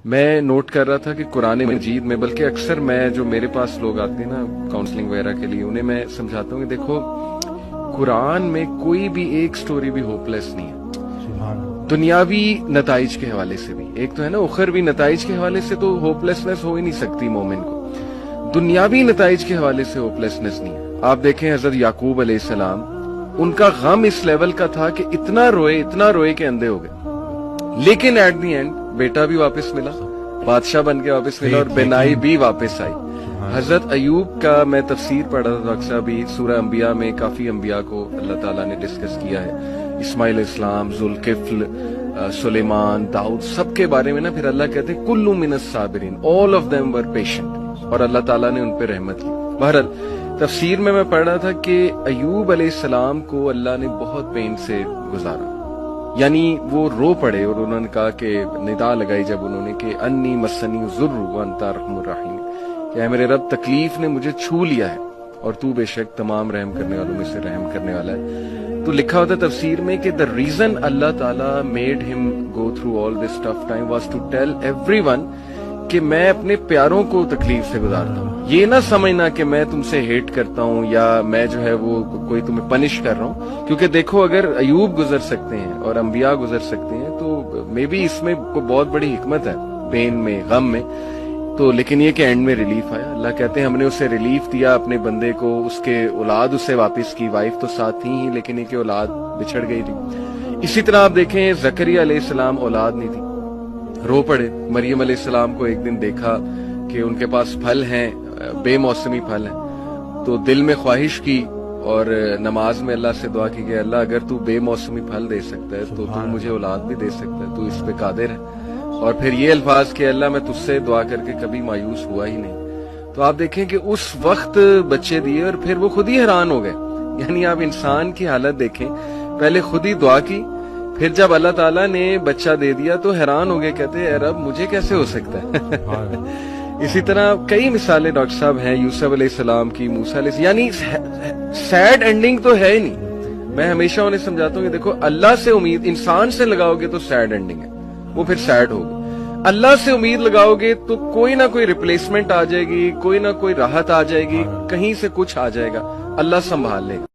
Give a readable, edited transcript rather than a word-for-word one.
میں نوٹ کر رہا تھا کہ قرآن مجید میں، بلکہ اکثر میں جو میرے پاس لوگ آتے ہیں نا کاؤنسلنگ وغیرہ کے لیے، انہیں میں سمجھاتا ہوں کہ دیکھو قرآن میں کوئی بھی ایک سٹوری بھی ہوپ لیس نہیں ہے، دنیاوی نتائج کے حوالے سے بھی، ایک تو ہے نا اخروی نتائج کے حوالے سے تو ہوپ لیسنس ہو ہی نہیں سکتی مومن کو، دنیاوی نتائج کے حوالے سے ہوپ لیسنس نہیں ہے۔ آپ دیکھیں حضرت یعقوب علیہ السلام، ان کا غم اس لیول کا تھا کہ اتنا روئے کہ اندھے ہو گئے، لیکن ایٹ دی اینڈ بیٹا بھی واپس ملا، بادشاہ بن کے واپس ملا، اور بینائی بھی واپس آئی۔ حضرت ایوب کا میں تفسیر پڑھ رہا تھا اکثر بھی، سورہ انبیاء میں کافی انبیاء کو اللہ تعالیٰ نے ڈسکس کیا ہے، اسماعیل علیہ السلام، ذوالکفل، سلیمان، داؤد، سب کے بارے میں نا پھر اللہ کہتے ہیں کل من الصابرین، all of them were patient, اور اللہ تعالیٰ نے ان پہ رحمت کی۔ بہرحال تفسیر میں پڑھ رہا تھا کہ ایوب علیہ السلام کو اللہ نے بہت پین سے گزارا، یعنی وہ رو پڑے، اور انہوں نے کہا کہ ندا لگائی جب انہوں نے کہ انی مسنی الضر وانت ارحم الراحمین، کہ اے میرے رب تکلیف نے مجھے چھو لیا ہے اور تو بے شک تمام رحم کرنے والوں میں سے رحم کرنے والا ہے۔ تو لکھا ہوتا ہے تفسیر میں کہ the reason اللہ تعالیٰ made him go through all this tough time was to tell everyone کہ میں اپنے پیاروں کو تکلیف سے گزارتا ہوں، یہ نہ سمجھنا کہ میں تم سے ہیٹ کرتا ہوں یا میں جو ہے وہ کوئی تمہیں پنش کر رہا ہوں، کیونکہ دیکھو اگر ایوب گزر سکتے ہیں اور انبیاء گزر سکتے ہیں تو مے بی اس میں کوئی بہت بڑی حکمت ہے، پین میں، غم میں، تو لیکن یہ کہ اینڈ میں ریلیف آیا۔ اللہ کہتے ہیں ہم نے اسے ریلیف دیا اپنے بندے کو، اس کے اولاد اسے واپس کی، وائف تو ساتھ تھی ہی لیکن یہ کہ اولاد بچھڑ گئی تھی۔ اسی طرح آپ دیکھیں زکریا علیہ السلام اولاد نہیں تھی، رو پڑے۔ مریم علیہ السلام کو ایک دن دیکھا کہ ان کے پاس پھل ہیں، بے موسمی پھل ہیں، تو دل میں خواہش کی اور نماز میں اللہ سے دعا کی کہ اللہ اگر تو بے موسمی پھل دے سکتا ہے تو مجھے اولاد بھی دے سکتا ہے، تو اس پہ قادر ہے۔ اور پھر یہ الفاظ کہ اللہ میں تجھ سے دعا کر کے کبھی مایوس ہوا ہی نہیں۔ تو آپ دیکھیں کہ اس وقت بچے دیے اور پھر وہ خود ہی حیران ہو گئے، یعنی آپ انسان کی حالت دیکھیں، پہلے خود ہی دعا کی، پھر جب اللہ تعالیٰ نے بچہ دے دیا تو حیران ہو گئے، کہتے اے رب مجھے کیسے ہو سکتا ہے۔ اسی طرح کئی مثالیں ڈاکٹر صاحب ہیں، یوسف علیہ السلام کی، موسیٰ علیہ السلام، یعنی سیڈ اینڈنگ تو ہے ہی نہیں۔ میں ہمیشہ انہیں سمجھاتا ہوں کہ دیکھو اللہ سے امید انسان سے لگاؤ گے تو سیڈ اینڈنگ ہے، وہ پھر سیڈ ہوگا۔ اللہ سے امید لگاؤ گے تو کوئی نہ کوئی ریپلیسمنٹ آ جائے گی، کوئی نہ کوئی راحت آ جائے گی، کہیں سے کچھ آ جائے گا، اللہ سنبھال لے گا۔